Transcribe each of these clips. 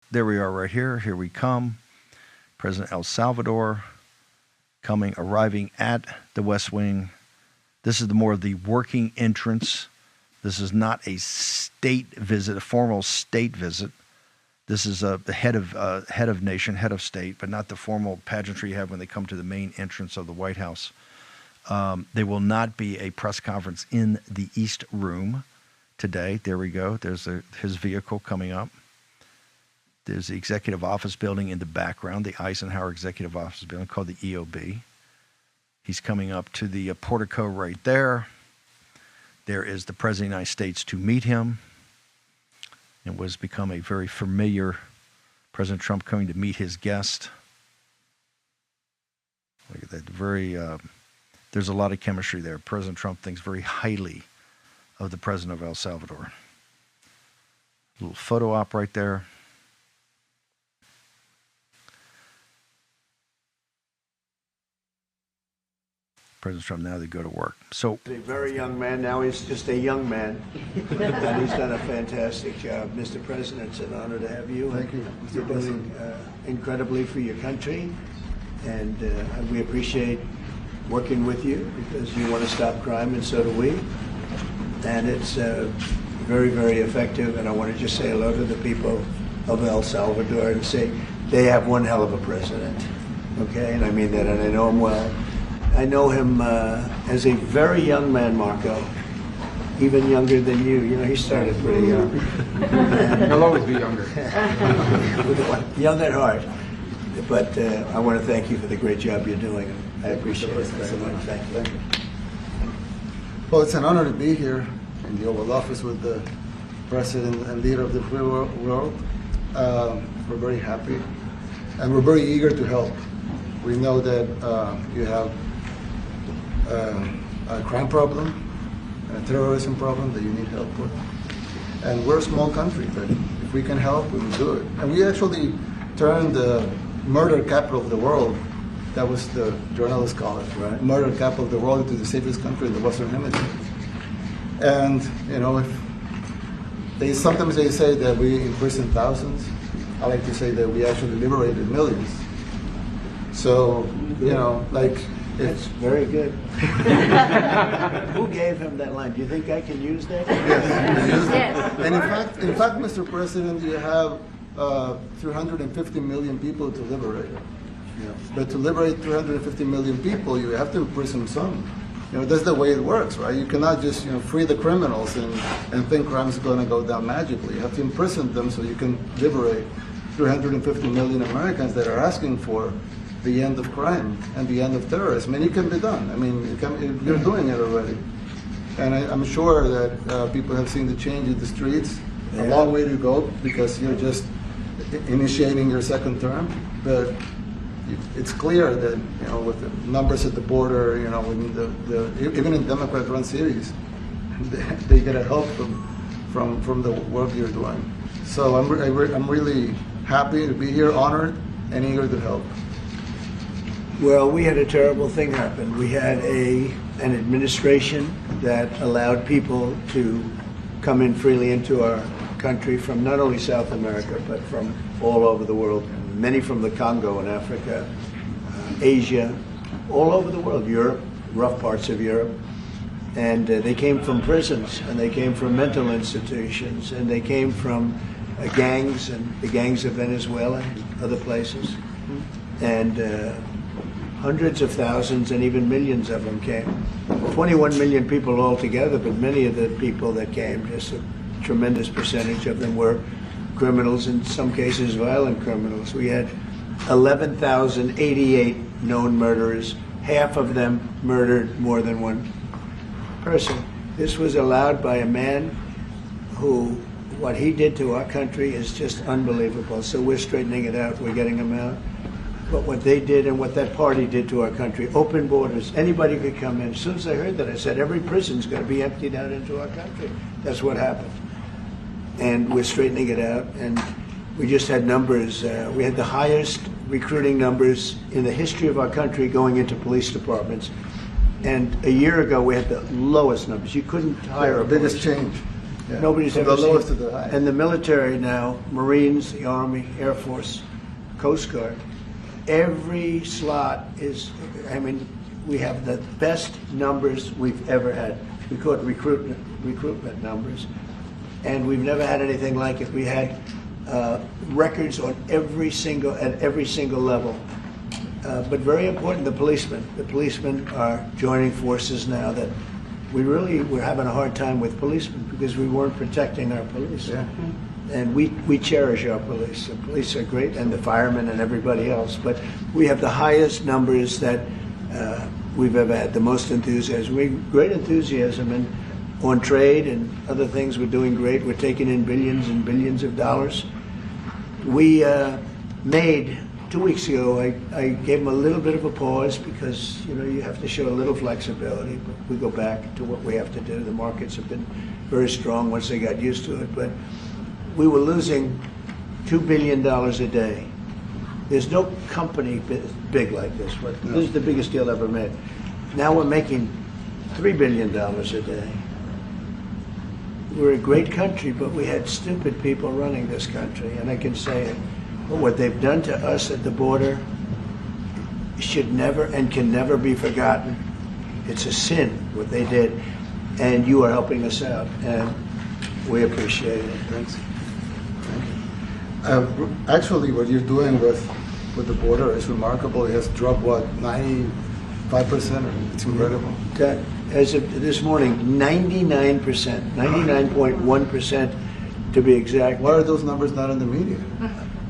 There we are right here. Here we come. President El Salvador arriving at the West Wing. This is more of the working entrance. This is not a state visit, a formal state visit. This is the head of nation, head of state, but not the formal pageantry you have when they come to the main entrance of the White House. There will not be a press conference in the East Room today. There we go. There's his vehicle coming up. There's the Executive Office Building in the background, the Eisenhower Executive Office Building called the EOB. He's coming up to the portico right there. There is the President of the United States to meet him. It was become a very familiar President Trump coming to meet his guest. Look at that. There's a lot of chemistry there. President Trump thinks very highly of the President of El Salvador. A little photo op right there. President Trump, now they go to work. So, a very young man. Now he's just a young man. And he's done a fantastic job. Mr. President, it's an honor to have you. Thank you. You're doing incredibly for your country. And we appreciate working with you because you want to stop crime, and so do we. And it's very, very effective. And I want to just say hello to the people of El Salvador and say they have one hell of a president. Okay? And I mean that, and I know him well. I know him as a very young man, Marco, even younger than you. You know, he started pretty young. He'll always be younger. Young at heart. But I want to thank you for the great job you're doing. I appreciate it very much. Thank you. Well, it's an honor to be here in the Oval Office with the President and leader of the free world. We're very happy, and we're very eager to help. We know that you have a crime problem, a terrorism problem that you need help with. And we're a small country, but if we can help, we will do it. And we actually turned the murder capital of the world, that was the journalists call it, right? Murder capital of the world, into the safest country in the Western Hemisphere. And, you know, sometimes they say that we imprison thousands. I like to say that we actually liberated millions. So, you know, like... That's very good. Who gave him that line? Do you think I can use that? Yes. And in fact, Mr. President, you have 350 million people to liberate. Yeah. But to liberate 350 million people, you have to imprison some. You know, that's the way it works, right? You cannot just, you know, free the criminals and think crime is going to go down magically. You have to imprison them so you can liberate 350 million Americans that are asking for the end of crime and the end of terrorism. And it can be done. I mean, you're doing it already. And I'm sure that people have seen the change in the streets. Yeah. A long way to go because you're just initiating your second term. But it's clear that, you know, with the numbers at the border, you know, even in Democrat-run cities, they get a help from the work you're doing. So I'm really happy to be here, honored, and eager to help. Well, we had a terrible thing happen. We had an administration that allowed people to come in freely into our country from not only South America, but from all over the world, many from the Congo in Africa, Asia, all over the world, Europe, rough parts of Europe. And they came from prisons, and they came from mental institutions, and they came from gangs, and the gangs of Venezuela and other places. And hundreds of thousands and even millions of them came. 21 million people altogether, but many of the people that came, just a tremendous percentage of them were criminals, in some cases violent criminals. We had 11,088 known murderers. Half of them murdered more than one person. This was allowed by a man who, what he did to our country is just unbelievable. So we're straightening it out, we're getting him out. But what they did and what that party did to our country, open borders, anybody could come in. As soon as I heard that, I said, every prison's going to be emptied out into our country. That's what happened. And we're straightening it out. And we just had numbers. We had the highest recruiting numbers in the history of our country going into police departments. And a year ago, we had the lowest numbers. You couldn't hire a biggest change. Yeah. Nobody's From ever the seen. lowest to the highest. And the military now, Marines, the Army, Air Force, Coast Guard, every slot is, I mean, we have the best numbers we've ever had. We call it recruitment numbers. And we've never had anything like it. We had records on at every single level. But very important, the policemen. The policemen are joining forces now that we're having a hard time with policemen because we weren't protecting our police. Yeah. And we cherish our police. The police are great, and the firemen and everybody else. But we have the highest numbers that we've ever had, the most enthusiasm. Great enthusiasm and on trade and other things. We're doing great. We're taking in billions and billions of dollars. We made 2 weeks ago, I gave them a little bit of a pause because, you know, you have to show a little flexibility, but we go back to what we have to do. The markets have been very strong once they got used to it, but we were losing $2 billion a day. There's no company big like this, but this is the biggest deal ever made. Now we're making $3 billion a day. We're a great country, but we had stupid people running this country, and I can say it. But what they've done to us at the border should never and can never be forgotten. It's a sin, what they did, and you are helping us out, and we appreciate it. Thanks. Thank you. Actually, what you're doing with the border is remarkable. It has dropped, what, 95%? It's incredible. That, as of this morning, 99%, 99.1% to be exact. Why are those numbers not in the media?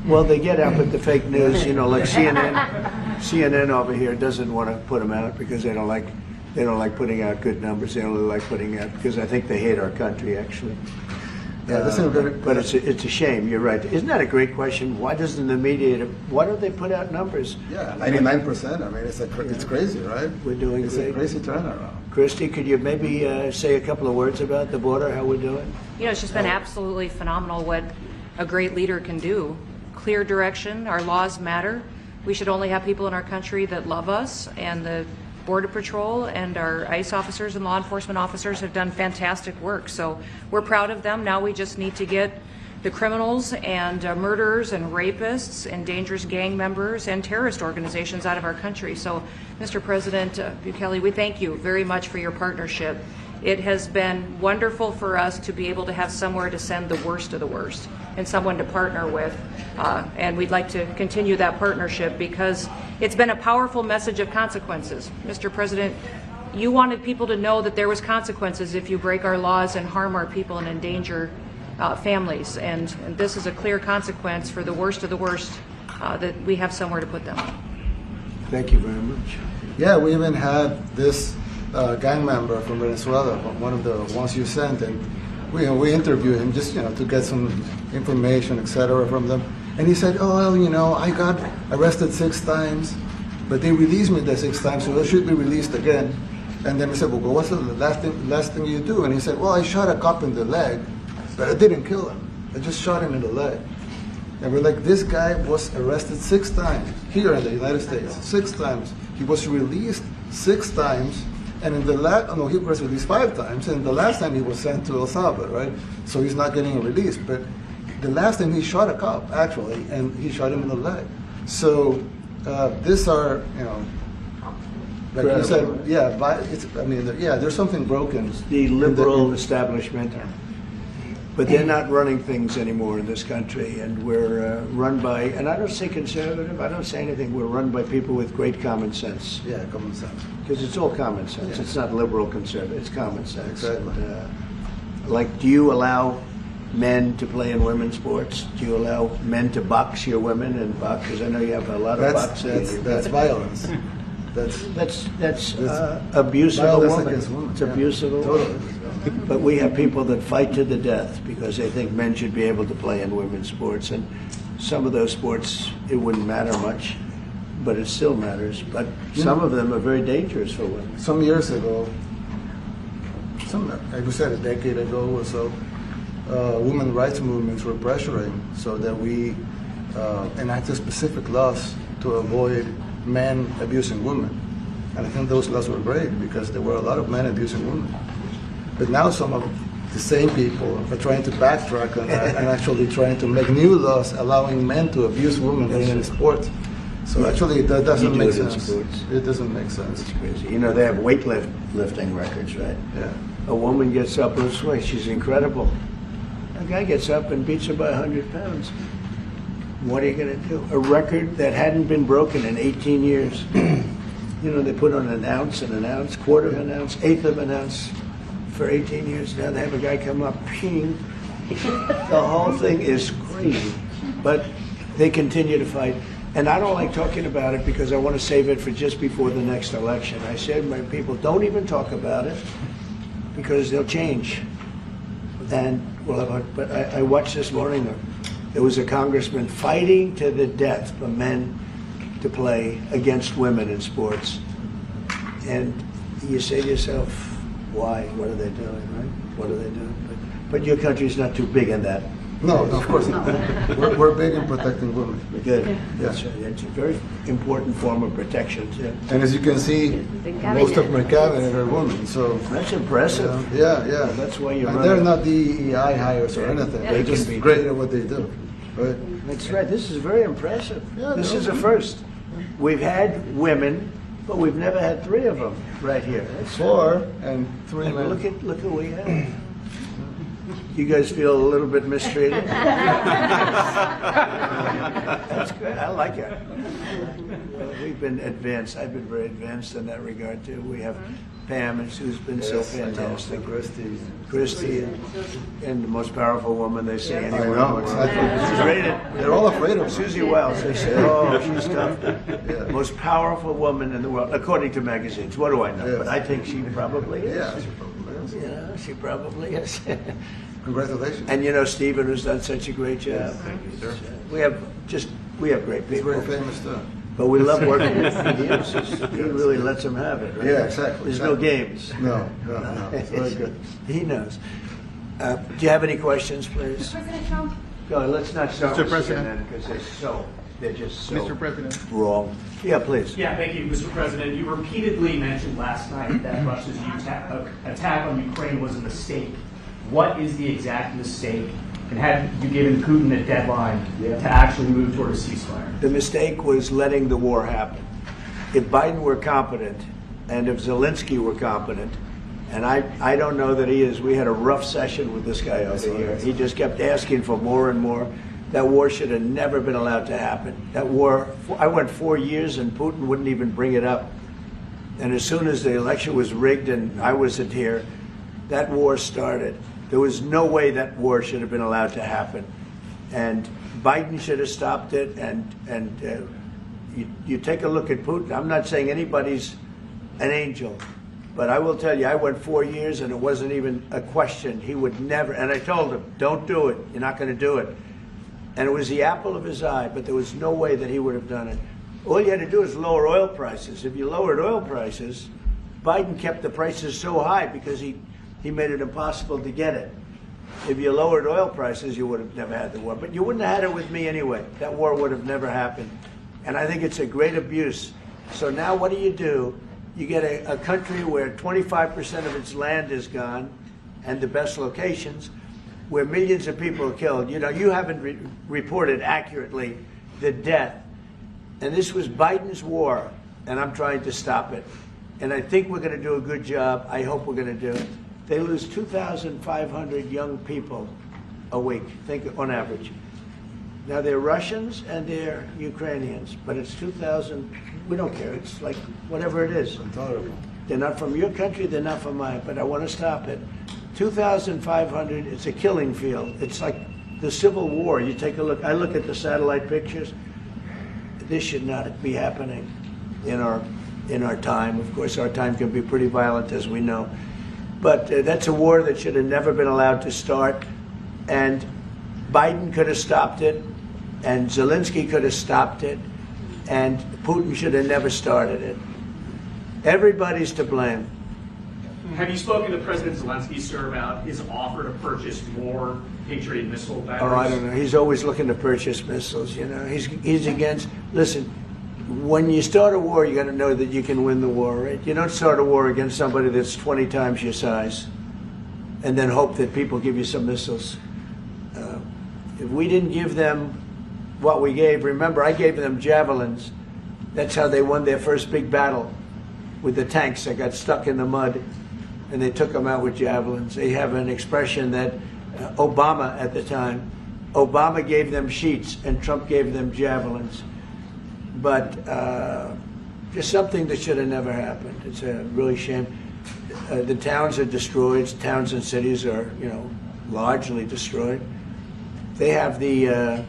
Well, they get out with the fake news, you know, like CNN over here doesn't want to put them out because they don't like putting out good numbers. They only like putting out because I think they hate our country, actually. Yeah, that's a very, but it's a shame. You're right. Isn't that a great question? Why doesn't the media? Why don't they put out numbers? Yeah, 99%. I mean, it's crazy, right? We're doing it's great. A crazy turnaround. Christy, could you maybe say a couple of words about the border? How we're doing? You know, it's just been absolutely phenomenal what a great leader can do. Clear direction. Our laws matter. We should only have people in our country that love us, and the Border Patrol and our ICE officers and law enforcement officers have done fantastic work. So we're proud of them. Now we just need to get the criminals and murderers and rapists and dangerous gang members and terrorist organizations out of our country. So, Mr. President Bukele, we thank you very much for your partnership. It has been wonderful for us to be able to have somewhere to send the worst of the worst and someone to partner with. And we'd like to continue that partnership because it's been a powerful message of consequences. Mr. President, you wanted people to know that there was consequences if you break our laws and harm our people and endanger families. And this is a clear consequence for the worst of the worst that we have somewhere to put them. Thank you very much. Yeah, we even had this gang member from Venezuela, one of the ones you sent, and we interviewed him just to get some information, etc. from them. And he said, "Oh, well, I got arrested 6 times, but they released me the 6th time, so I should be released again." And then we said, "Well, what's the last thing you do?" And he said, "Well, I shot a cop in the leg, but I didn't kill him. I just shot him in the leg." And we're like, this guy was arrested 6 times here in the United States, 6 times. He was released 6 times. And in the he was released 5 times, and the last time he was sent to El Salvador, right? So he's not getting released. But the last time he shot a cop, actually, and he shot him in the leg. So these are, like you said, there's something broken. The liberal establishment, but they're not running things anymore in this country, and we're run by, and I don't say conservative, I don't say anything, we're run by people with great common sense. Yeah, common sense. Because it's all common sense. Yeah. It's not liberal conservative, it's common sense. Exactly. And, do you allow men to play in women's sports? Do you allow men to box your women and box? Because I know you have a lot of boxing. That's violence. That's abuse of a woman. It's abuse of a woman. But we have people that fight to the death because they think men should be able to play in women's sports. And some of those sports, it wouldn't matter much, but it still matters. But some of them are very dangerous for women. Some years ago, like we said, a decade ago or so, women rights movements were pressuring so that we enacted specific laws to avoid men abusing women. And I think those laws were great because there were a lot of men abusing women. But now some of the same people are trying to backtrack on that and actually trying to make new laws allowing men to abuse women in sports. So actually, that doesn't make sense. It doesn't make sense. It's crazy. You know, they have weightlifting records, right? Yeah. A woman gets up and swings. She's incredible. A guy gets up and beats her by 100 pounds. What are you going to do? A record that hadn't been broken in 18 years. You know, they put on an ounce, quarter of an ounce, eighth of an ounce for 18 years. Now they have a guy come up, ping. The whole thing is crazy. But they continue to fight. And I don't like talking about it because I want to save it for just before the next election. I said, my people, don't even talk about it because they'll change. And well, but I watched this morning. There was a congressman fighting to the death for men to play against women in sports. And you say to yourself, why? What are they doing, right? What are they doing? But your country's not too big in that. No, of course not. We're big in protecting women. Good. Yeah. That's right. It's a very important form of protection, too. And as you can see, most of my cabinet are women. So That's impressive. yeah. That's why you're And running. they're not DEI hires or anything. Yeah. They're They just can be. great at what they do. Right? That's right. This is very impressive. Yeah, This no. is a first. We've had women, but we've never had three of them right here. That's 4 and 3 And men. look at what we have. You guys feel a little bit mistreated? That's good. I like it. Well, we've been advanced. I've been very advanced in that regard too. We have Pam, who's been so fantastic. Christy, and the most powerful woman they see anywhere in the know, world. exactly. She's rated. They're all afraid of her. Susie Wells. They say, oh, she's tough. Most powerful woman in the world, according to magazines. What do I know? Yes. But I think she probably is. Yeah, she probably is. You know, she probably is. Congratulations. And you know, Stephen, who's done such a great job. Thank you, sir. We have great He's people. very famous too. But we love working with him. He really lets them have it, right? Yeah, exactly. There's no games. No. It's very good. He knows. Do you have any questions, please? President Trump? No, let's not start Mr. with President. CNN because they're just so Mr. President. wrong. Yeah, please. Yeah, thank you, Mr. President. You repeatedly mentioned last night that Russia's attack on Ukraine was a mistake. What is the exact mistake? And have you given Putin a deadline to actually move toward a ceasefire? The mistake was letting the war happen. If Biden were competent, and if Zelensky were competent, and I don't know that he is. We had a rough session with this guy over here. He just kept asking for more and more. That war should have never been allowed to happen. That war, I went 4 years and Putin wouldn't even bring it up. And as soon as the election was rigged and I wasn't here, that war started. There was no way that war should have been allowed to happen. And Biden should have stopped it. And you take a look at Putin. I'm not saying anybody's an angel. But I will tell you, I went 4 years and it wasn't even a question. He would never, and I told him, don't do it. You're not going to do it. And it was the apple of his eye, but there was no way that he would have done it. All you had to do is lower oil prices. If you lowered oil prices, Biden kept the prices so high because he made it impossible to get it. If you lowered oil prices, you would have never had the war. But you wouldn't have had it with me anyway. That war would have never happened. And I think it's a great abuse. So now what do? You get a country where 25% of its land is gone and the best locations, where millions of people are killed. You know, you haven't reported accurately the death. And this was Biden's war, and I'm trying to stop it. And I think we're going to do a good job. I hope we're going to do it. They lose 2,500 young people a week, think on average. Now they're Russians and they're Ukrainians, but it's 2,000. We don't care. It's like whatever it is. Intolerable. They're not from your country. They're not from mine. But I want to stop it. 2,500. It's a killing field. It's like the Civil War. You take a look. I look at the satellite pictures. This should not be happening in our time. Of course, our time can be pretty violent, as we know. But that's a war that should have never been allowed to start. And Biden could have stopped it, and Zelensky could have stopped it, and Putin should have never started it. Everybody's to blame. Have you spoken to President Zelensky, sir, about his offer to purchase more Patriot missile batteries? Oh, I don't know. He's always looking to purchase missiles, you know. He's against, listen, when you start a war, you got to know that you can win the war, right? You don't start a war against somebody that's 20 times your size. and then hope that people give you some missiles. If we didn't give them what we gave, remember I gave them javelins. That's how they won their first big battle with the tanks that got stuck in the mud, and they took them out with javelins. They have an expression that Obama at the time, Obama gave them sheets and Trump gave them javelins. But just something that should have never happened. It's a really shame. The towns are destroyed. Towns and cities are, largely destroyed. They have the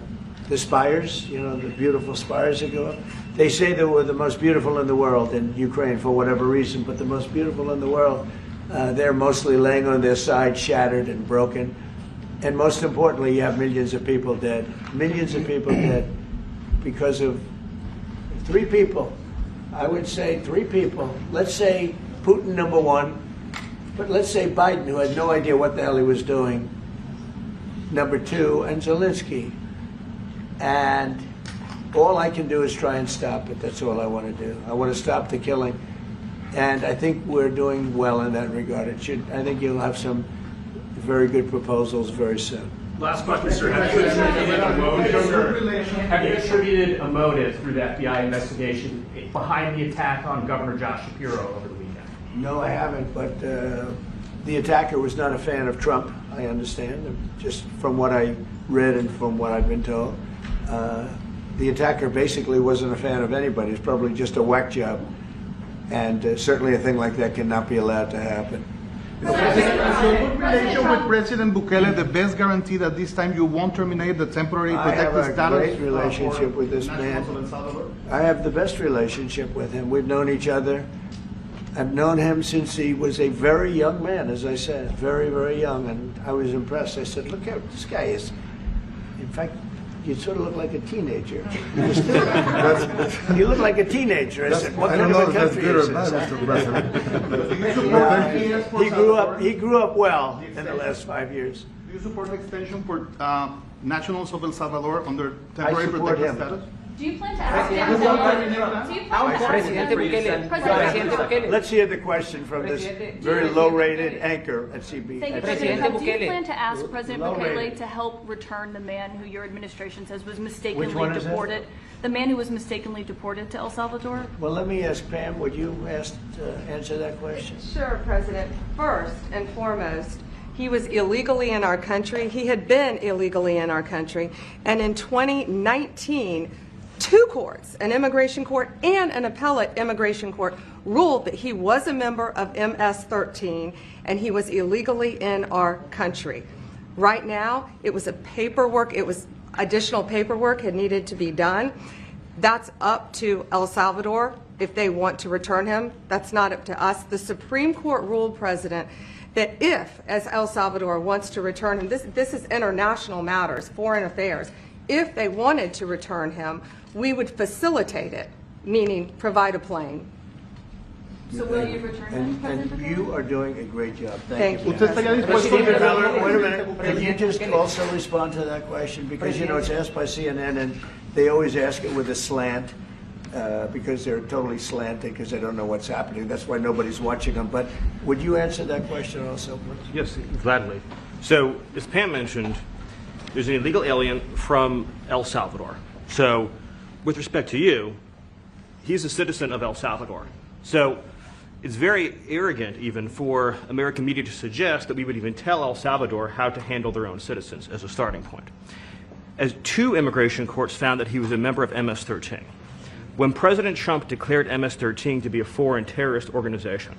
spires, the beautiful spires that go up. They say they were the most beautiful in the world in Ukraine for whatever reason, but the most beautiful in the world. They're mostly laying on their side, shattered and broken. And most importantly, you have millions of people dead. Millions of people dead because of 3 people. I would say 3 people. Let's say Putin, number 1, but let's say Biden, who had no idea what the hell he was doing, number 2, and Zelensky. And all I can do is try and stop it. That's all I want to do. I want to stop the killing. And I think we're doing well in that regard. I think you'll have some very good proposals very soon. Last question, sir. Have you attributed a motive through the FBI investigation behind the attack on Governor Josh Shapiro over the weekend? No, I haven't, but the attacker was not a fan of Trump, I understand, just from what I read and from what I've been told. The attacker basically wasn't a fan of anybody. It's probably just a whack job. And certainly a thing like that cannot be allowed to happen. So good relation with President Bukele, the best guarantee that this time you won't terminate the temporary protected status? I have a great relationship with this man. I have the best relationship with him. We've known each other. I've known him since he was a very young man, as I said, very, very young. And I was impressed. I said, look how this guy is. In fact, you sort of look like a teenager. You look like a teenager. I said, what kind of a country is this? He grew up well in the last 5 years. Do you support the extension for nationals of El Salvador under temporary protected status? Do you plan to ask him? Let's hear the question from this very low-rated anchor at CB. Thank you, President. Do you plan to ask President Bukele to help return the man who your administration says was mistakenly deported? The man who was mistakenly deported to El Salvador? Well, let me ask Pam, would you answer that question? Sure, President. First and foremost, he was illegally in our country. He had been illegally in our country. And in 2019, 2 courts, an immigration court and an appellate immigration court, ruled that he was a member of MS-13 and he was illegally in our country. Right now, it was additional paperwork had needed to be done. That's up to El Salvador if they want to return him. That's not up to us. The Supreme Court ruled, President, that if, as El Salvador wants to return him, this is international matters, foreign affairs, if they wanted to return him, we would facilitate it, meaning provide a plane. So will you return him, President And Bukele? you are doing a great job. Thank you. Stephen Miller, wait a minute. Can you just also respond to that question? Because, it's asked by CNN, and they always ask it with a slant, because they're totally slanted, because they don't know what's happening. That's why nobody's watching them. But would you answer that question also, please? Yes, gladly. So, as Pam mentioned, there's an illegal alien from El Salvador. So, with respect to you, he's a citizen of El Salvador. So, it's very arrogant even for American media to suggest that we would even tell El Salvador how to handle their own citizens as a starting point. As 2 immigration courts found that he was a member of MS-13. When President Trump declared MS-13 to be a foreign terrorist organization,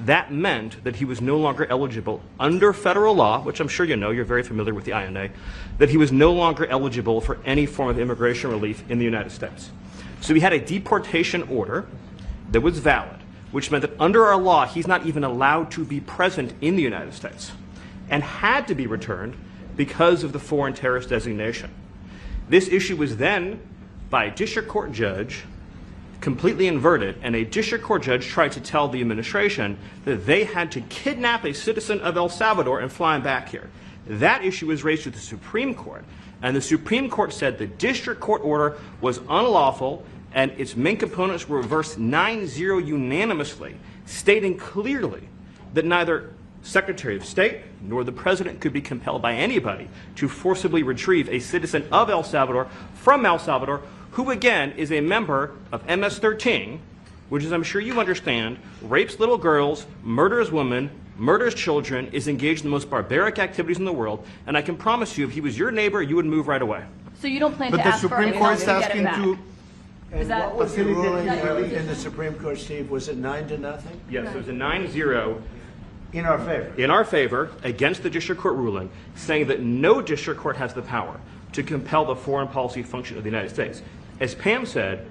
that meant that he was no longer eligible under federal law, which I'm sure you know, you're very familiar with the INA, that he was no longer eligible for any form of immigration relief in the United States. So we had a deportation order that was valid, which meant that under our law, he's not even allowed to be present in the United States and had to be returned because of the foreign terrorist designation. This issue was then, by a district court judge, completely inverted, and a district court judge tried to tell the administration that they had to kidnap a citizen of El Salvador and fly him back here. That issue was raised to the Supreme Court, and the Supreme Court said the district court order was unlawful and its main components were reversed 9-0 unanimously, stating clearly that neither Secretary of State, nor the President could be compelled by anybody to forcibly retrieve a citizen of El Salvador from El Salvador, who again is a member of MS-13, which, as I'm sure you understand, rapes little girls, murders women, murders children, is engaged in the most barbaric activities in the world, and I can promise you, if he was your neighbor, you would move right away. So you don't plan But to the ask for Supreme any Court help is to get him asking back? to. And that- what was the ruling is that your in position? the Supreme Court, Steve? Was it 9-0? Yes, it was a 9-0 In our favor. in our favor against the district court ruling, saying that no district court has the power to compel the foreign policy function of the United States. As Pam said,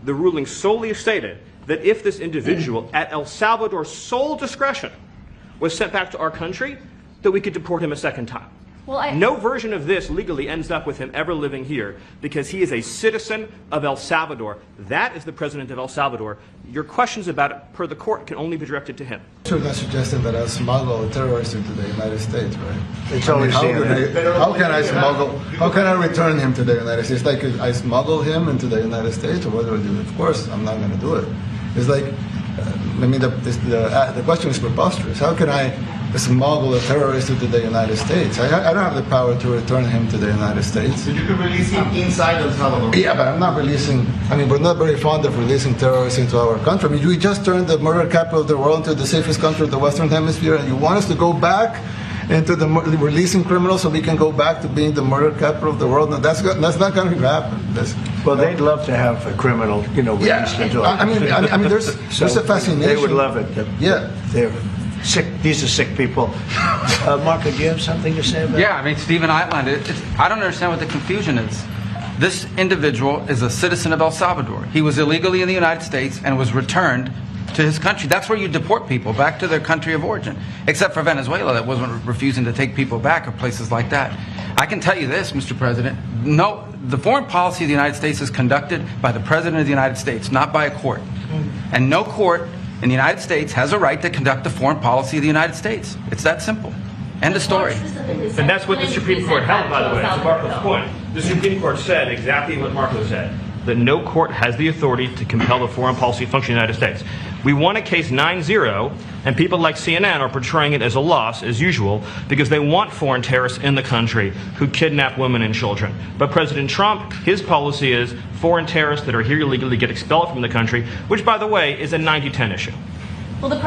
the ruling solely stated that if this individual, at El Salvador's sole discretion, was sent back to our country, that we could deport him a second time. Well, No version of this legally ends up with him ever living here because he is a citizen of El Salvador. That is the president of El Salvador. Your questions about it, per the court, can only be directed to him. You're not suggesting that I smuggle a terrorist into the United States, right? It's always how CNN. can I smuggle? How can I return him to the United States? Like I smuggle him into the United States, or what do I do? Of course, I'm not going to do it. It's like, I mean, the question is preposterous. How can I smuggle a terrorist into the United States? I don't have the power to return him to the United States. So you can release him inside El Salvador. Yeah, but I'm not releasing. I mean, we're not very fond of releasing terrorists into our country. I mean, we just turned the murder capital of the world into the safest country of the Western Hemisphere, and you want us to go back into releasing criminals so we can go back to being the murder capital of the world? No, that's not going to happen. Well, they'd love to have a criminal, released into our I mean, there's a fascination. They would love it. Yeah. They're sick. These are sick people. Marco, do you have something to say about it? Yeah, I mean, Stephen outlined it. I don't understand what the confusion is. This individual is a citizen of El Salvador. He was illegally in the United States and was returned to his country. That's where you deport people, back to their country of origin. Except for Venezuela, that wasn't refusing to take people back, or places like that. I can tell you this, Mr. President. No, the foreign policy of the United States is conducted by the President of the United States, not by a court. And no court in the United States has a right to conduct the foreign policy of the United States. It's that simple. End of story. And that's what the Supreme Court held, by the way, to Marco's point. The Supreme Court said exactly what Marco said, that no court has the authority to compel the foreign policy function of the United States. We won a case 9-0, and people like CNN are portraying it as a loss, as usual, because they want foreign terrorists in the country who kidnap women and children. But President Trump, his policy is foreign terrorists that are here illegally get expelled from the country, which, by the way, is a 90-10 issue. Well, Mr.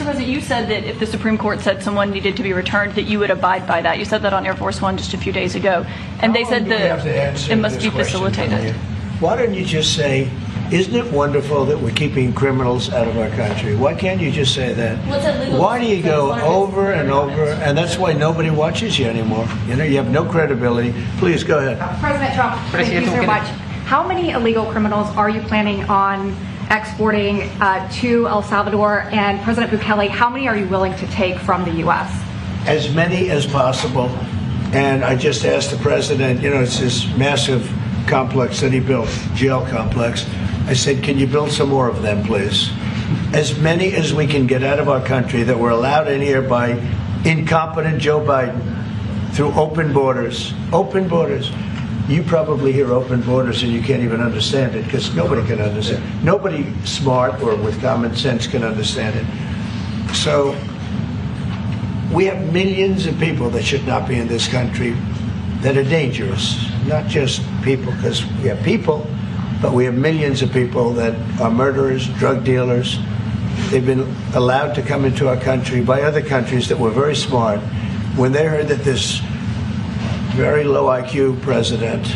President, you said that if the Supreme Court said someone needed to be returned, that you would abide by that. You said that on Air Force One just a few days ago, and they said that it must be facilitated. Why don't you just say, isn't it wonderful that we're keeping criminals out of our country? Why can't you just say that? Why do you go over and over? And that's why nobody watches you anymore. You have no credibility. Please, go ahead. President Trump, thank you so much. How many illegal criminals are you planning on exporting to El Salvador? And President Bukele, how many are you willing to take from the U.S.? As many as possible. And I just asked the president, it's this massive complex that he built, jail complex. I said, can you build some more of them, please? As many as we can get out of our country that were allowed in here by incompetent Joe Biden through open borders. Open borders. You probably hear open borders and you can't even understand it because nobody can understand. Nobody smart or with common sense can understand it. So we have millions of people that should not be in this country that are dangerous. Not just people, because we have people, but we have millions of people that are murderers, drug dealers. They've been allowed to come into our country by other countries that were very smart. When they heard that this very low IQ president,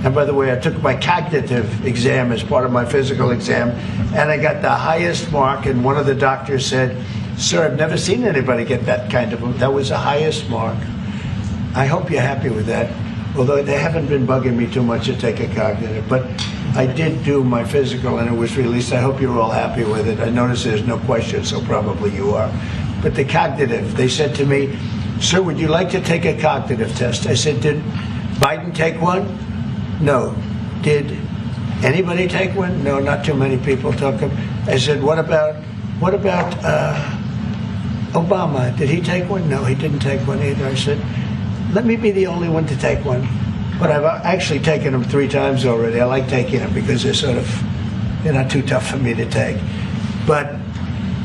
and by the way, I took my cognitive exam as part of my physical exam, and I got the highest mark, and one of the doctors said, "Sir, I've never seen anybody get that kind of, that was the highest mark." I hope you're happy with that, although they haven't been bugging me too much to take a cognitive, but I did do my physical and it was released. I hope you're all happy with it. I noticed there's no question, so probably you are. But the cognitive, they said to me, "Sir, would you like to take a cognitive test?" I said, "Did Biden take one?" "No." "Did anybody take one?" "No, not too many people took them." I said, what about Obama? Did he take one?" "No, he didn't take one either." I said, let me be the only one to take one. But I've actually taken them 3 times already. I like taking them because they're not too tough for me to take. But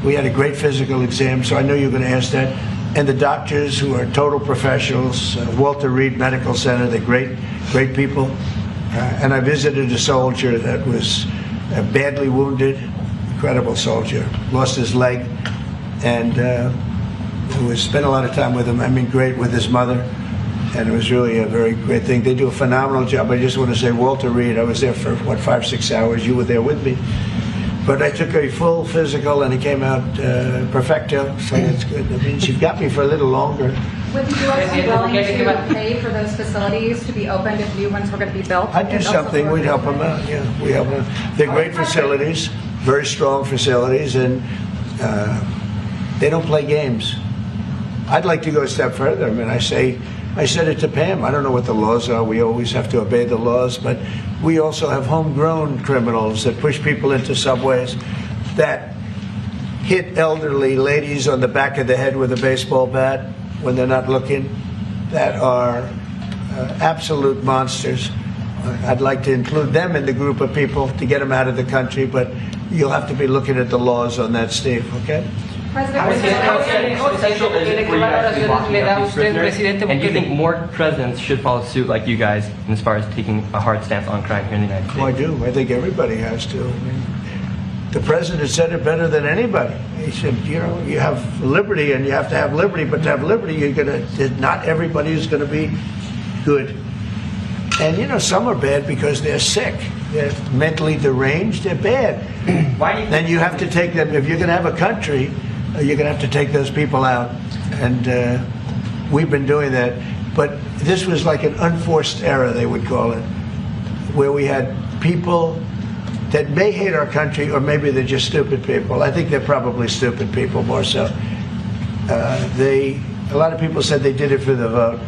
we had a great physical exam, so I know you're going to ask that. and the doctors who are total professionals, Walter Reed Medical Center, they're great people. And I visited a soldier that was badly wounded, incredible soldier, lost his leg, and spent a lot of time with him. I mean, great with his mother, and it was really a very great thing. They do a phenomenal job. I just want to say, Walter Reed, I was there for, 5-6 hours. You were there with me. But I took a full physical, and he came out perfecto, so that's good. That means you've got me for a little longer. Would the U.S. be willing to pay for those facilities to be opened if new ones were going to be built? I'd do something. We'd help them out. Yeah, we help them. They're great facilities, very strong facilities, and they don't play games. I'd like to go a step further. I mean, I said it to Pam. I don't know what the laws are. We always have to obey the laws, but we also have homegrown criminals that push people into subways, that hit elderly ladies on the back of the head with a baseball bat when they're not looking, that are absolute monsters. I'd like to include them in the group of people to get them out of the country, but you'll have to be looking at the laws on that, Steve, okay? And do you think more presidents should follow suit like you guys as far as taking a hard stance on crime here in the United States? Oh, I do. I think everybody has to. I mean, the president said it better than anybody. He said, you know, you have liberty and you have to have liberty, but to have liberty, not everybody is going to be good. And, you know, some are bad because they're sick. They're mentally deranged. They're bad. Why do you then you have to take them. If you're going to have a country, you're going to have to take those people out. And we've been doing that. But this was like an unforced error, they would call it, where we had people that may hate our country, or maybe they're just stupid people. I think they're probably stupid people more so. A lot of people said they did it for the vote.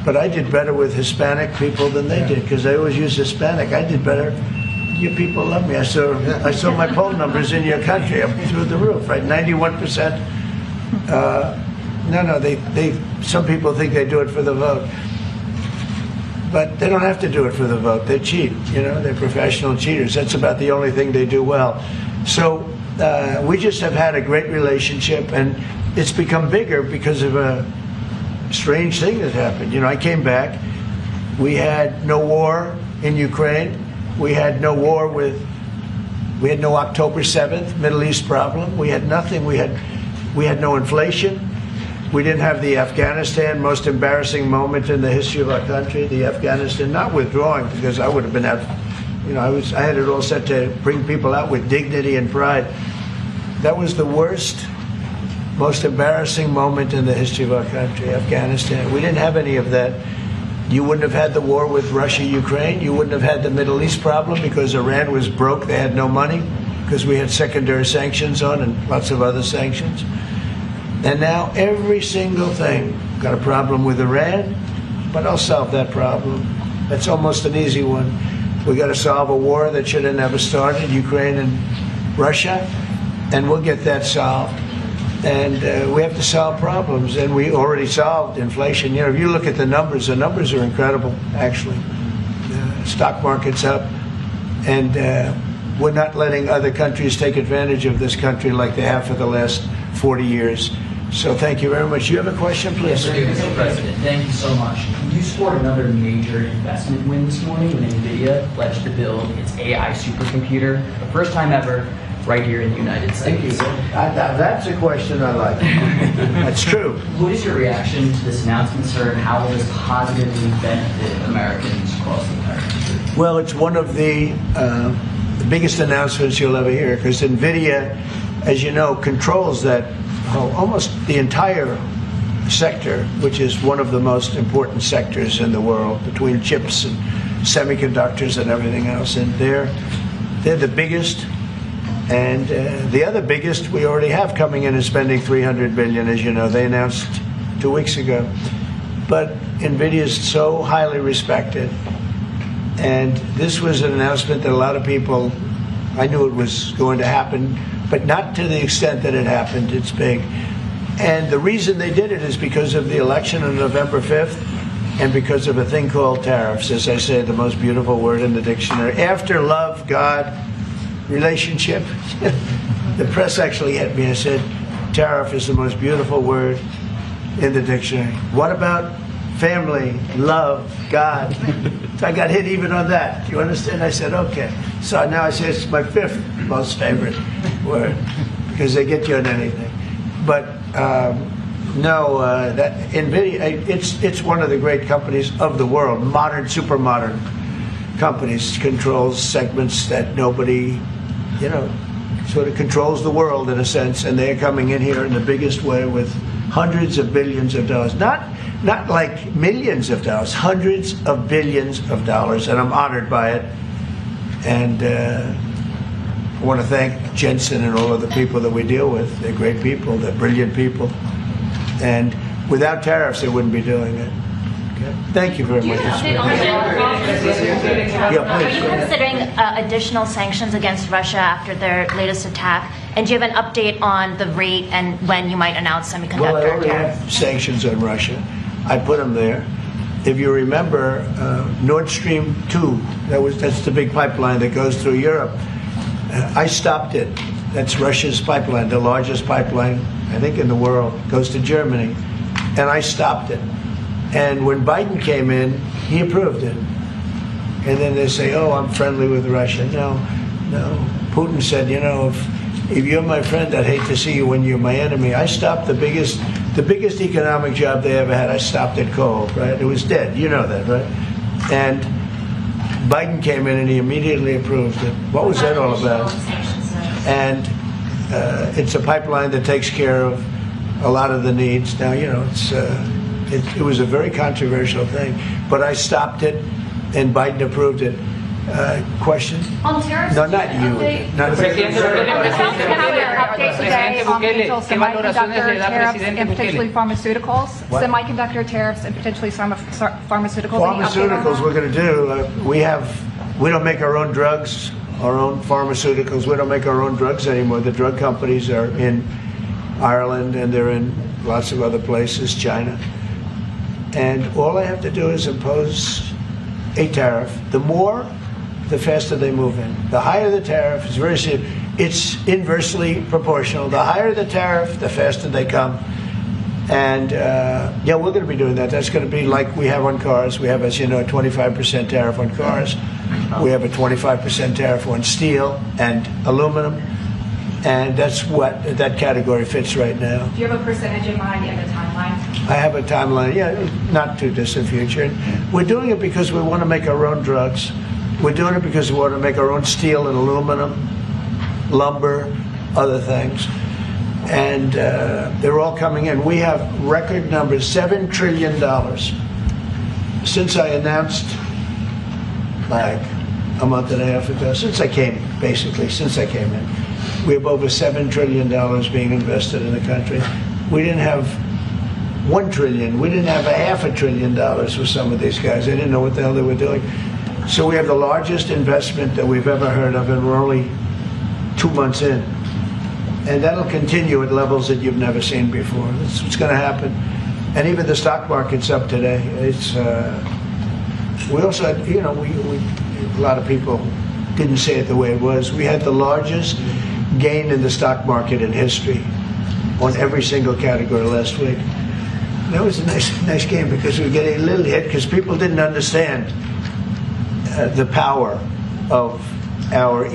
But I did better with Hispanic people than they did, because they always use Hispanic. I did better. You people love me. I saw my poll numbers in your country up through the roof, right? 91%. Some people think they do it for the vote. But they don't have to do it for the vote. They cheat, you know, they're professional cheaters. That's about the only thing they do well. So we just have had a great relationship, and it's become bigger because of a strange thing that happened. You know, I came back. We had no war in Ukraine. We had no war we had no October 7th Middle East problem. We had nothing. We had no inflation. We didn't have the Afghanistan, most embarrassing moment in the history of our country, the Afghanistan, not withdrawing, because I would have been, you know, I had it all set to bring people out with dignity and pride. That was the worst, most embarrassing moment in the history of our country, Afghanistan. We didn't have any of that. You wouldn't have had the war with Russia, Ukraine. You wouldn't have had the Middle East problem because Iran was broke. They had no money because we had secondary sanctions on and lots of other sanctions. And now every single thing, got a problem with Iran, but I'll solve that problem. That's almost an easy one. We got to solve a war that should have never started, Ukraine and Russia, and we'll get that solved. And we have to solve problems, and we already solved inflation. You know, if you look at the numbers are incredible, actually. Stock market's up, and we're not letting other countries take advantage of this country like they have for the last 40 years. So thank you very much. You have a question, please? Yes, Mr. President, thank you so much. You scored another major investment win this morning when NVIDIA pledged to build its AI supercomputer, the first time ever, right here in the United States. That's a question I like. That's true. What is your reaction to this announcement, sir, and how will this positively benefit Americans across the entire country? Well, it's one of the biggest announcements you'll ever hear, because NVIDIA, as you know, controls that almost the entire sector, which is one of the most important sectors in the world, between chips and semiconductors and everything else. And they're the biggest. And the other biggest we already have coming in and spending $300 billion, as you know. They announced 2 weeks ago. But NVIDIA is so highly respected. And this was an announcement that a lot of people, I knew it was going to happen, but not to the extent that it happened. It's big. And the reason they did it is because of the election on November 5th and because of a thing called tariffs. As I say, the most beautiful word in the dictionary. After love, God, relationship. The press actually hit me and said, tariff is the most beautiful word in the dictionary. What about family, love, God? So I got hit even on that. Do you understand? I said, okay. So now I say it's my 5th most favorite word because they get you on anything. But no, that NVIDIA, it's one of the great companies of the world, modern, super modern companies, controls segments that nobody, sort of controls the world in a sense, and they're coming in here in the biggest way with hundreds of billions of dollars. Not like millions of dollars, hundreds of billions of dollars, and I'm honored by it. And I want to thank Jensen and all of the people that we deal with. They're great people, they're brilliant people. And without tariffs, they wouldn't be doing it. Okay? Thank you very much. Are you considering additional sanctions against Russia after their latest attack? And do you have an update on the rate and when you might announce semiconductor Well, I already tariffs? have sanctions on Russia. I put them there. If you remember, Nord Stream 2, that's the big pipeline that goes through Europe. I stopped it. That's Russia's pipeline, the largest pipeline, I think, in the world. Goes to Germany. And I stopped it. And when Biden came in, he approved it. And then they say, oh, I'm friendly with Russia. No. Putin said, if you're my friend, I'd hate to see you when you're my enemy. I stopped the biggest economic job they ever had. I stopped it cold, right? It was dead. You know that, right? And Biden came in and he immediately approved it. What was that all about? And it's a pipeline that takes care of a lot of the needs. Now, it was a very controversial thing, but I stopped it, and Biden approved it. Question? On tariffs? No, not you. Not Presidente update today on potential semiconductor tariffs and potentially pharmaceuticals. What? Semiconductor tariffs and potentially pharmaceuticals. Pharmaceuticals we're going to do. We don't make our own drugs, our own pharmaceuticals. We don't make our own drugs anymore. The drug companies are in Ireland and they're in lots of other places, China. And all I have to do is impose a tariff. The more, the faster they move in. The higher the tariff, is very simple. It's inversely proportional. The higher the tariff, the faster they come. And we're going to be doing that. That's going to be like we have on cars. We have, as you know, a 25% tariff on cars. We have a 25% tariff on steel and aluminum. And that's what that category fits right now. Do you have a percentage in mind and a timeline? I have a timeline, not too distant future. And we're doing it because we want to make our own drugs. We're doing it because we want to make our own steel and aluminum, lumber, other things. And they're all coming in. We have record numbers, $7 trillion. Since I announced, like a month and a half ago, since I came in, we have over $7 trillion being invested in the country. We didn't have $1 trillion. We didn't have $500 billion for some of these guys. They didn't know what the hell they were doing. So we have the largest investment that we've ever heard of, and we're only 2 months in. And that'll continue at levels that you've never seen before. That's what's going to happen. And even the stock market's up today. It's we also had, a lot of people didn't say it the way it was. We had the largest gain in the stock market in history on every single category last week. That was a nice game because we were getting a little hit because people didn't understand the power of our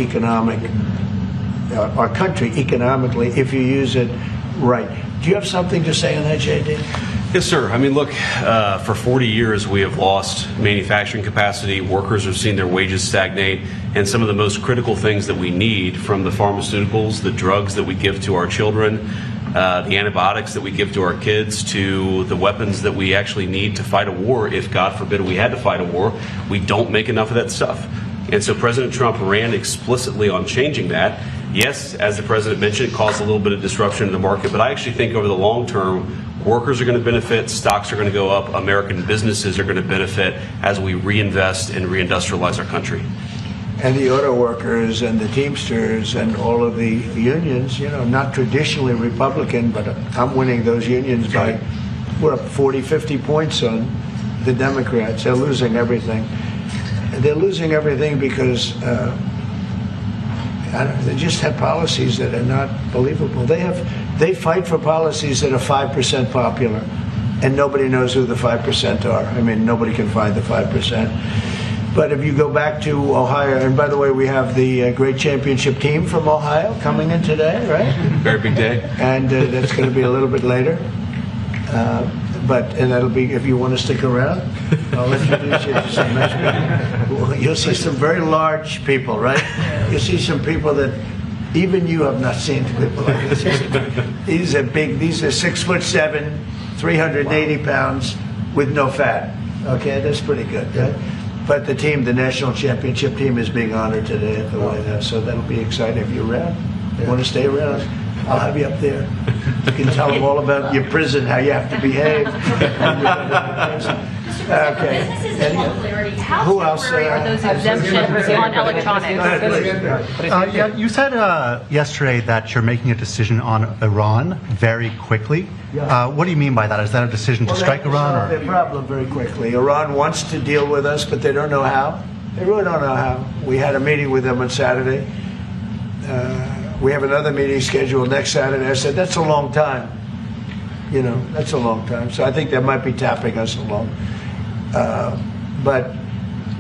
our country economically if you use it right. Do you have something to say on that, JD? Yes, sir. I mean, look, for 40 years we have lost manufacturing capacity. Workers have seen their wages stagnate, and some of the most critical things that we need, from the pharmaceuticals, the drugs that we give to our children, the antibiotics that we give to our kids, to the weapons that we actually need to fight a war, if God forbid we had to fight a war, we don't make enough of that stuff. And so President Trump ran explicitly on changing that. Yes, as the president mentioned, it caused a little bit of disruption in the market, but I actually think over the long term, workers are going to benefit, stocks are going to go up, American businesses are going to benefit as we reinvest and reindustrialize our country. And the auto workers and the Teamsters and all of the unions, not traditionally Republican, but I'm winning those unions by, we're up 40, 50 points on the Democrats. They're losing everything. They're losing everything because they just have policies that are not believable. They fight for policies that are 5% popular and nobody knows who the 5% are. I mean, nobody can find the 5%. But if you go back to Ohio, and by the way, we have the great championship team from Ohio coming in today, right? Very big day. And that's going to be a little bit later. And that'll be, if you want to stick around, I'll introduce you to some nice people. You'll see some very large people, right? You'll see some people that even you have not seen people like this. These are big, these are 6'7", 380 pounds with no fat. Okay, that's pretty good, right? But the team, the national championship team, is being honored today at the White House, so that'll be exciting. If you're around, you want to stay around, I'll have you up there. You can tell them all about your prison, how you have to behave. Okay. Who else? Are those exemptions on electronics? Yeah, you said yesterday that you're making a decision on Iran very quickly. What do you mean by that? Is that a decision to strike Iran? Or? Their problem very quickly. Iran wants to deal with us, but they don't know how. They really don't know how. We had a meeting with them on Saturday. We have another meeting scheduled next Saturday. I said, that's a long time. You know, that's a long time. So I think they might be tapping us along. But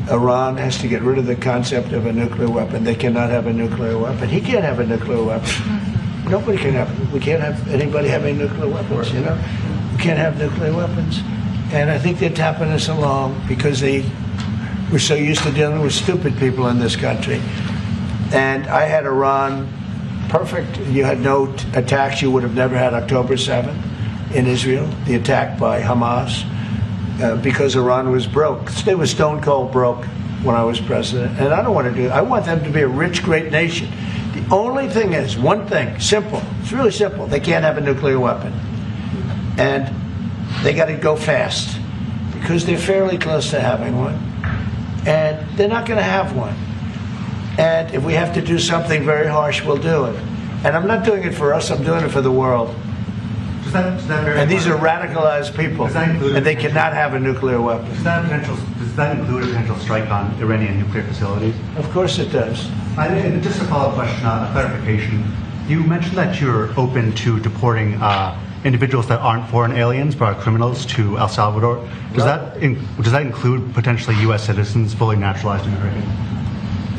Iran has to get rid of the concept of a nuclear weapon. They cannot have a nuclear weapon. He can't have a nuclear weapon. Nobody can have. We can't have anybody having nuclear weapons. You know, we can't have nuclear weapons. And I think they're tapping us along because we're so used to dealing with stupid people in this country. And I had Iran perfect. You had no attacks. You would have never had October 7th in Israel, the attack by Hamas. Because Iran was broke. They were stone cold broke when I was president. And I don't want to do it. I want them to be a rich, great nation. The only thing is, one thing, simple. It's really simple. They can't have a nuclear weapon. And they got to go fast because they're fairly close to having one. And they're not going to have one. And if we have to do something very harsh, we'll do it. And I'm not doing it for us. I'm doing it for the world. And these are radicalized people, and they cannot have a nuclear weapon. Does that include a potential strike on Iranian nuclear facilities? Of course it does. And just a follow-up question, a clarification. You mentioned that you're open to deporting individuals that aren't foreign aliens but are criminals to El Salvador. Does that include potentially U.S. citizens, fully naturalized Americans?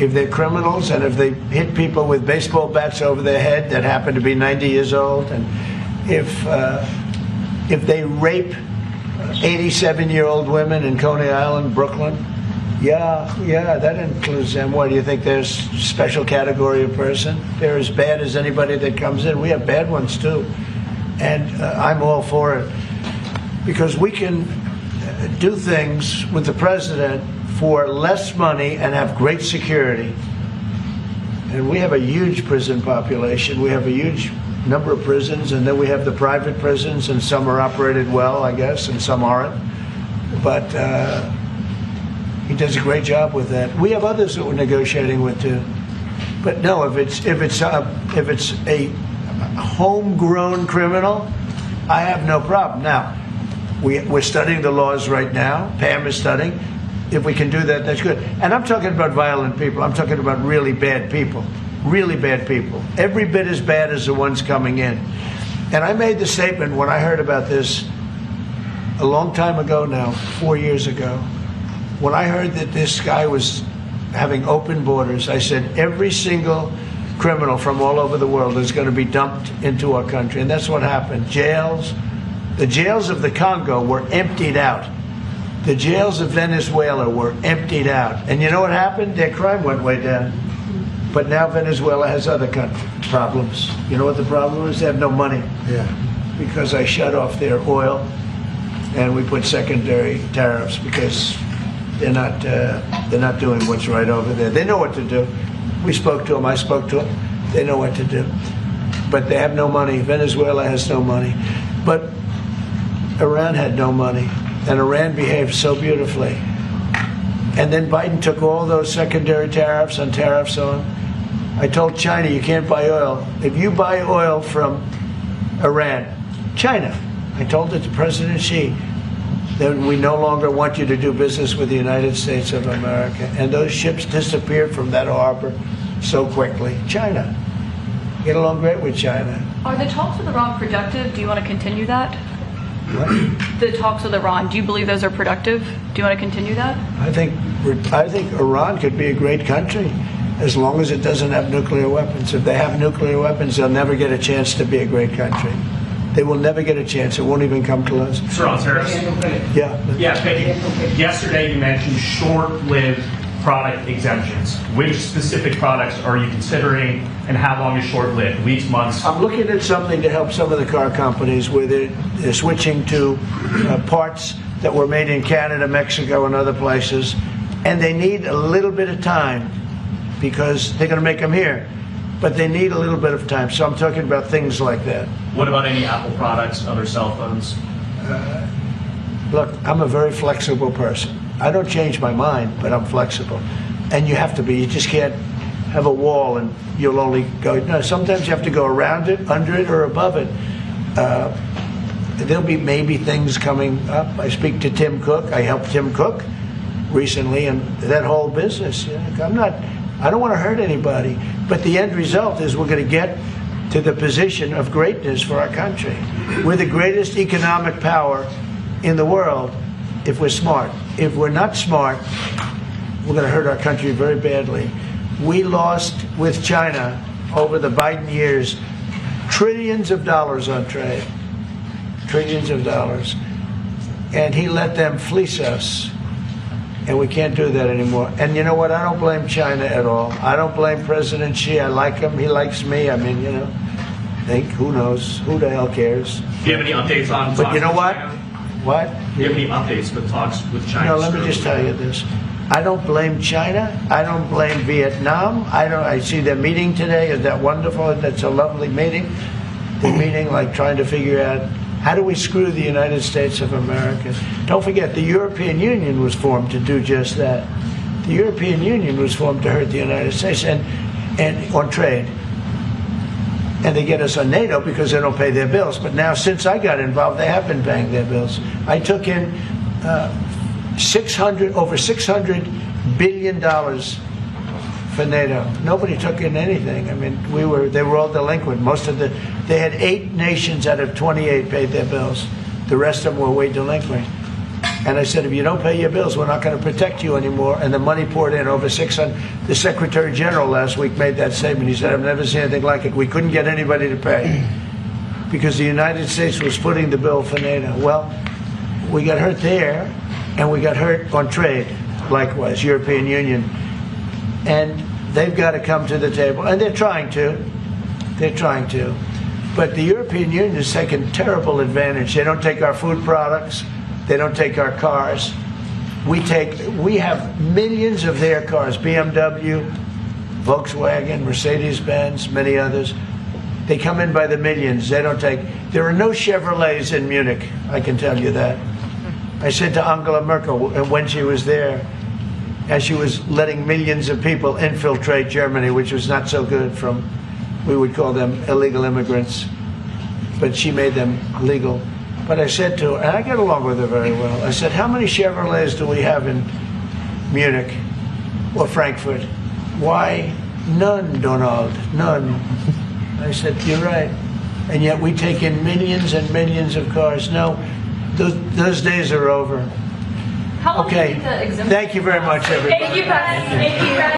If they're criminals and if they hit people with baseball bats over their head that happen to be 90 years old, and if they rape 87-year-old women in Coney Island, Brooklyn, yeah, that includes them. What do you think? There's a special category of person? They're as bad as anybody that comes in. We have bad ones too, and I'm all for it because we can do things with the president for less money and have great security. And we have a huge prison population. We have a huge number of prisons, and then we have the private prisons, and some are operated well, I guess, and some aren't. But he does a great job with that. We have others that we're negotiating with too. But no, if it's a homegrown criminal, I have no problem. Now, we're studying the laws right now. Pam is studying. If we can do that, that's good. And I'm talking about violent people. I'm talking about really bad people. Really bad people. Every bit as bad as the ones coming in. And I made the statement when I heard about this a long time ago now, 4 years ago. When I heard that this guy was having open borders, I said every single criminal from all over the world is going to be dumped into our country. And that's what happened. The jails of the Congo were emptied out. The jails of Venezuela were emptied out. And you know what happened? Their crime went way down. But now Venezuela has other problems. You know what the problem is? They have no money. Yeah. Because I shut off their oil, and we put secondary tariffs because they're not doing what's right over there. They know what to do. We spoke to them. I spoke to them. They know what to do. But they have no money. Venezuela has no money. But Iran had no money. And Iran behaved so beautifully. And then Biden took all those secondary tariffs and tariffs on. I told China, you can't buy oil. If you buy oil from Iran, China, I told it to President Xi, then we no longer want you to do business with the United States of America. And those ships disappeared from that harbor so quickly. China. Get along great with China. Are the talks with Iran productive? Do you want to continue that? The talks with Iran, do you believe those are productive? Do you want to continue that? I think Iran could be a great country as long as it doesn't have nuclear weapons. If they have nuclear weapons, they'll never get a chance to be a great country. They will never get a chance. It won't even come close. Sir, Harris. Yeah. Yesterday you mentioned short-lived product exemptions. Which specific products are you considering, and how long is short-lived? Weeks, months? I'm looking at something to help some of the car companies where they're switching to parts that were made in Canada, Mexico, and other places, and they need a little bit of time because they're going to make them here, but they need a little bit of time. So I'm talking about things like that. What about any Apple products, other cell phones? Look, I'm a very flexible person. I don't change my mind, but I'm flexible. And you have to be. You just can't have a wall and you'll only go. No, sometimes you have to go around it, under it, or above it. There'll be maybe things coming up. I speak to Tim Cook. I helped Tim Cook recently, and that whole business. I don't want to hurt anybody, but the end result is we're going to get to the position of greatness for our country. We're the greatest economic power in the world if we're smart. If we're not smart, we're going to hurt our country very badly. We lost with China over the Biden years trillions of dollars on trade. Trillions of dollars. And he let them fleece us. And we can't do that anymore. And you know what? I don't blame China at all. I don't blame President Xi. I like him. He likes me. I mean, who knows? Who the hell cares? Do you have any updates on talks? But you know what? What? Do you have any updates with talks with China? No, let me just tell you this. I don't blame China. I don't blame Vietnam. I see they're meeting today. Is that wonderful? That's a lovely meeting. They're meeting, like trying to figure out how do we screw the United States of America. Don't forget, the European Union was formed to do just that. The European Union was formed to hurt the United States and on trade. And they get us on NATO because they don't pay their bills. But now, since I got involved, they have been paying their bills. I took in over $600 billion for NATO. Nobody took in anything. I mean, they were all delinquent. They had 8 nations out of 28 paid their bills. The rest of them were way delinquent. And I said, if you don't pay your bills, we're not going to protect you anymore. And the money poured in, over 600. The Secretary General last week made that statement. He said, I've never seen anything like it. We couldn't get anybody to pay because the United States was footing the bill for NATO. Well, we got hurt there, and we got hurt on trade, likewise, European Union. And they've got to come to the table. And they're trying to. They're trying to. But the European Union has taken terrible advantage. They don't take our food products. They don't take our cars. We have millions of their cars, BMW, Volkswagen, Mercedes-Benz, many others. They come in by the millions. They don't take. There are no Chevrolets in Munich, I can tell you that. I said to Angela Merkel when she was there, as she was letting millions of people infiltrate Germany, which was not so good we would call them illegal immigrants, but she made them legal. But I said to her, and I get along with her very well, I said, how many Chevrolets do we have in Munich or Frankfurt? Why, none, Donald, none. I said, you're right. And yet we take in millions and millions of cars. No, those days are over. How long do you Okay, think the exemption thank you very much, everybody. Thank you, President. Thank you.